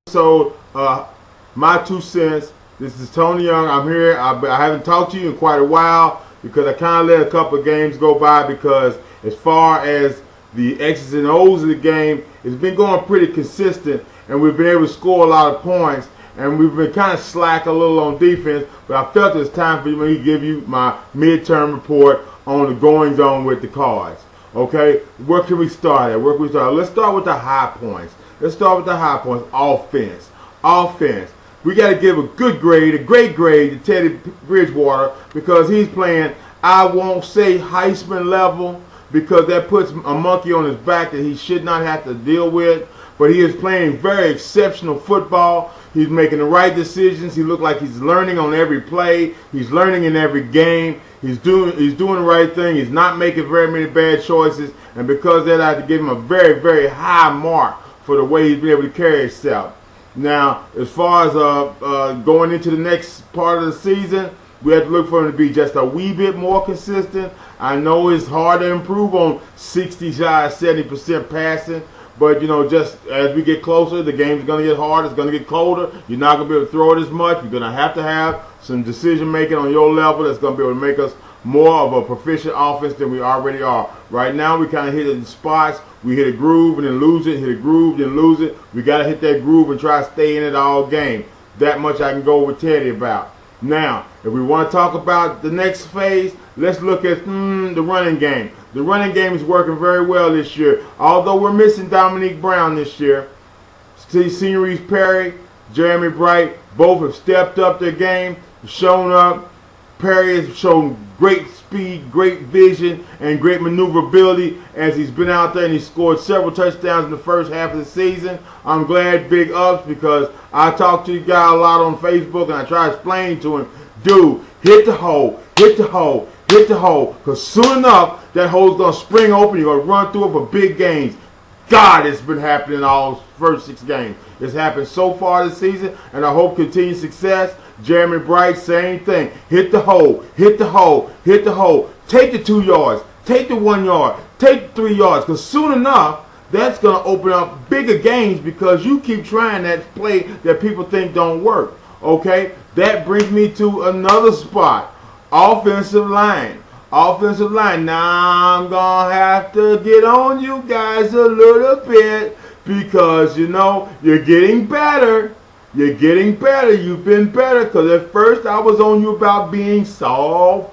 episode, my 2 cents. This is Tony Young. I'm here. I haven't talked to you in quite a while because I kind of let a couple of games go by because as far as the X's and O's of the game, it's been going pretty consistent and we've been able to score a lot of points and we've been kind of slack a little on defense, but I felt it was time for me to give you my midterm report on the goings on with the Cards. Okay, where can we start at? Where can we start? Let's start with the high points. Let's start with the high points. Offense. Offense. We got to give a good grade, a great grade to Teddy Bridgewater because he's playing, I won't say Heisman level because that puts a monkey on his back that he should not have to deal with. But he is playing very exceptional football. He's making the right decisions. He looks like he's learning on every play. He's learning in every game. He's doing the right thing. He's not making very many bad choices. And because of that, I have to give him a very, very high mark for the way he's been able to carry himself. Now, as far as going into the next part of the season, we have to look for him to be just a wee bit more consistent. I know it's hard to improve on 70% passing, but you know, just as we get closer, the game's going to get harder. It's going to get colder. You're not going to be able to throw it as much. You're going to have some decision making on your level that's going to be able to make us more of a proficient offense than we already are. Right now, we kind of hit it in spots. We hit a groove and then lose it, hit a groove, then lose it. We got to hit that groove and try to stay in it all game. That much I can go with Teddy about. Now, if we want to talk about the next phase, let's look at the running game. The running game is working very well this year. Although we're missing Dominique Brown this year, Senior Reese Perry, Jeremy Bright, both have stepped up their game, shown up. Perry has shown great speed, great vision, and great maneuverability as he's been out there and he scored several touchdowns in the first half of the season. I'm glad, big ups, because I talk to the guy a lot on Facebook and I try to explain to him, dude, hit the hole, hit the hole, hit the hole, because soon enough that hole's going to spring open. You're going to run through it for big gains. God, it's been happening all first 6 games. It's happened so far this season, and I hope continued success. Jeremy Bright, same thing. Hit the hole, hit the hole, hit the hole. Take the 2 yards, take the 1 yard, take the 3 yards, because soon enough, that's going to open up bigger games because you keep trying that play that people think don't work. Okay? That brings me to another spot. Offensive line. Offensive line. Now I'm going to have to get on you guys a little bit because, you know, you're getting better. You're getting better. You've been better because at first I was on you about being soft.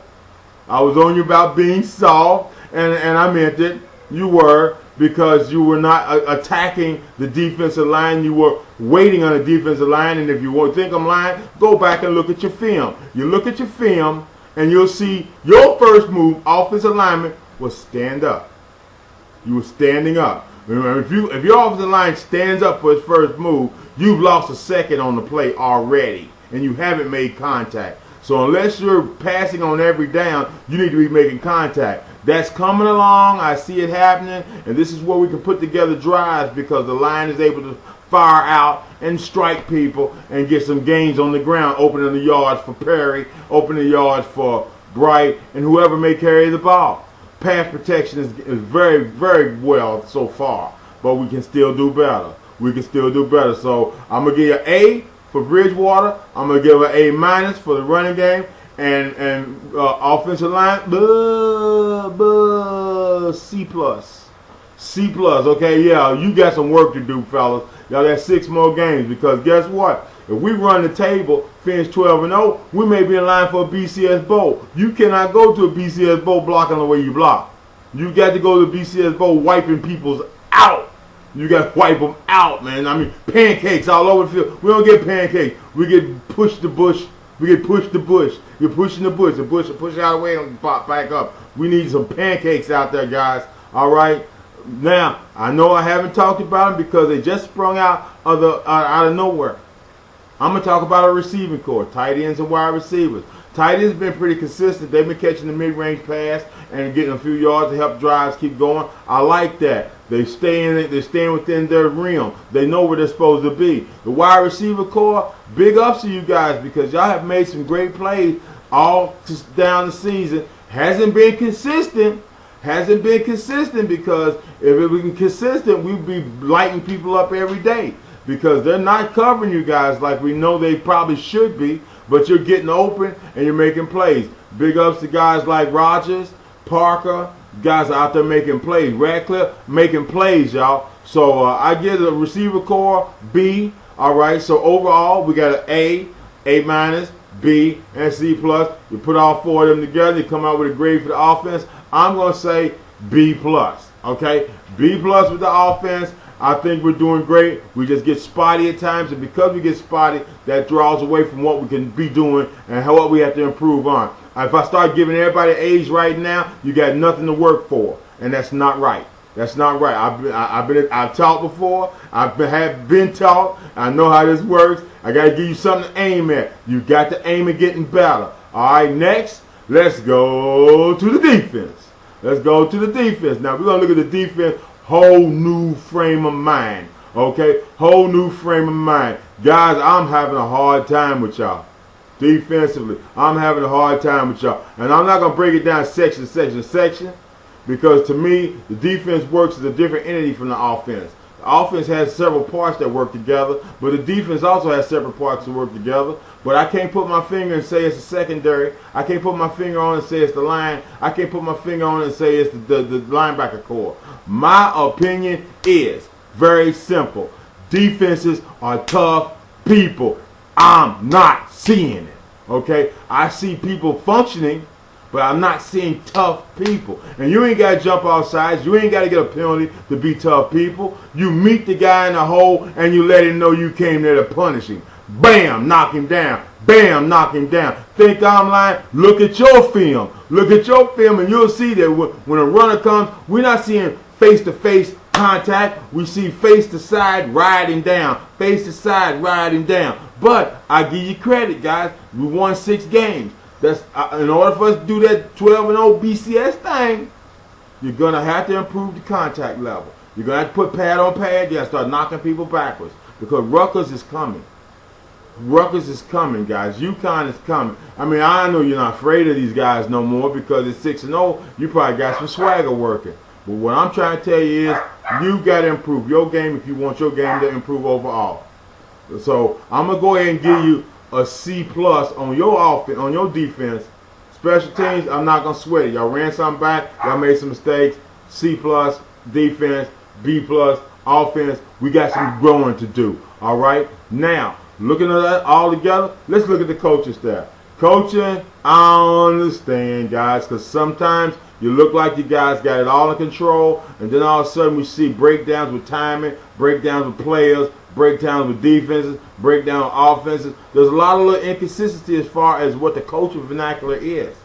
I was on you about being soft, and I meant it. You were, because you were not attacking the defensive line. You were waiting on the defensive line, and if you think I'm lying, go back and look at your film. You look at your film, and you'll see your first move, offensive lineman, was stand up. You were standing up. Remember, if your offensive line stands up for his first move, you've lost a second on the play already, and you haven't made contact. So unless you're passing on every down, you need to be making contact. That's coming along. I see it happening, and this is where we can put together drives because the line is able to fire out and strike people and get some gains on the ground, opening the yards for Perry, opening the yards for Bright, and whoever may carry the ball. Pass protection is very, very well so far, but we can still do better. We can still do better. So I'm going to give you an A for Bridgewater. I'm going to give an A- for the running game. And offensive line, C+. C+, okay? Yeah, you got some work to do, fellas. Y'all got 6 more games because guess what? If we run the table, finish 12-0, we may be in line for a BCS Bowl. You cannot go to a BCS Bowl blocking the way you block. You got to go to the BCS Bowl wiping people's out. You got to wipe them out, man. I mean, pancakes all over the field. We don't get pancakes. We get push the bush. We get push the bush. You're pushing the bush. The bush will push out of the way and pop back up. We need some pancakes out there, guys. All right? Now, I know I haven't talked about them because they just sprung out of nowhere. I'm going to talk about a receiving core, tight ends and wide receivers. Tight ends have been pretty consistent. They've been catching the mid-range pass and getting a few yards to help drives keep going. I like that. They're staying within their realm. They know where they're supposed to be. The wide receiver core, big ups to you guys because y'all have made some great plays all down the season. Hasn't been consistent. Because if it was consistent, we'd be lighting people up every day. because they're not covering you guys like we know they probably should be, but you're getting open and you're making plays. Big ups to guys like Rogers, Parker, guys out there making plays. Radcliffe making plays, y'all. So I give the receiver core B. All right, so overall we got an A minus, B, and C plus. You put all four of them together, you come out with a grade for the offense. I'm going to say B plus. Okay, B plus with the offense. I think we're doing great. We just get spotty at times, and because we get spotty, that draws away from what we can be doing and what we have to improve on. If I start giving everybody A's right now, you got nothing to work for, and that's not right. That's not right. I've taught before. I've been taught. I know how this works. I got to give you something to aim at. You got to aim at getting better. All right, next, let's go to the defense. Let's go to the defense. Now, we're going to look at the defense, whole new frame of mind. Okay? Whole new frame of mind. Guys, I'm having a hard time with y'all. Defensively, I'm having a hard time with y'all. And I'm not going to break it down section, because to me, the defense works as a different entity from the offense. The offense has several parts that work together, but the defense also has several parts that work together. But I can't put my finger and say it's the secondary. I can't put my finger on and say it's the line. I can't put my finger on and say it's the linebacker core. My opinion is very simple. Defenses are tough people. I'm not seeing it. Okay? I see people functioning, but I'm not seeing tough people. And you ain't got to jump outside. You ain't got to get a penalty to be tough people. You meet the guy in the hole and you let him know you came there to punish him. Bam, knock him down. Bam, knock him down. Think I'm lying? Look at your film. Look at your film and you'll see that when a runner comes, we're not seeing face-to-face contact. We see face-to-side, ride him down. Face-to-side, ride him down. But I give you credit, guys. We won 6 games. That's in order for us to do that 12-0 BCS thing, you're going to have to improve the contact level. You're going to have to put pad on pad. You got to start knocking people backwards because Rutgers is coming. Rutgers is coming, guys. UConn is coming. I mean, I know you're not afraid of these guys no more because it's 6-0. You probably got some swagger working. But what I'm trying to tell you is you got to improve your game if you want your game to improve overall. So I'm going to go ahead and give you a C plus on your offense, on your defense. Special teams, I'm not gonna sweat it. Y'all ran something back, y'all made some mistakes. C plus, defense, B plus, offense. We got some growing to do. All right. Now, looking at that all together, let's look at the coaching staff. Coaching, I understand, guys, because sometimes you look like you guys got it all in control, and then all of a sudden we see breakdowns with timing, breakdowns with players, breakdowns with defenses, breakdown with offenses. There's a lot of little inconsistency as far as what the coaching vernacular is.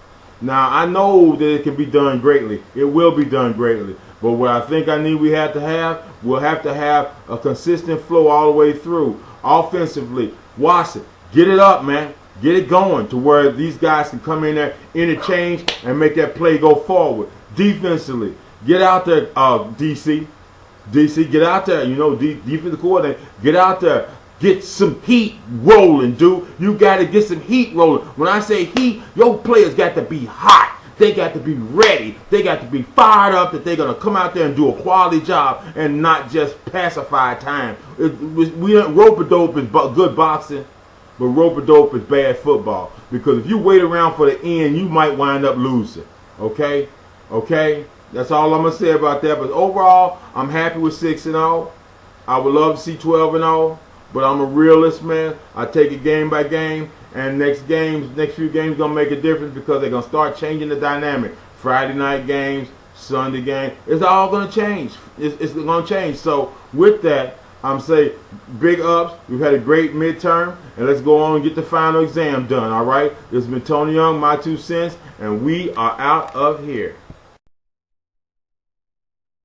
Now, I know that it can be done greatly. It will be done greatly. But what I think we'll have to have a consistent flow all the way through. Offensively, Watson, get it up, man. Get it going to where these guys can come in there, interchange, and make that play go forward. Defensively, get out there, DC, get out there. You know, defensive coordinator, get out there. Get some heat rolling, dude. You got to get some heat rolling. When I say heat, your players got to be hot. They got to be ready. They got to be fired up that they're going to come out there and do a quality job and not just pacify time. Rope-a-dope is good boxing, but rope-a-dope is bad football. Because if you wait around for the end, you might wind up losing. Okay? Okay? That's all I'm going to say about that. But overall, I'm happy with 6-0. I would love to see 12-0. But I'm a realist, man. I take it game by game. And next few games going to make a difference because they're going to start changing the dynamic. Friday night games, Sunday game. It's all going to change. It's going to change. So with that, I'm saying big ups. We've had a great midterm. And let's go on and get the final exam done, all right? This has been Tony Young, my 2 cents. And we are out of here.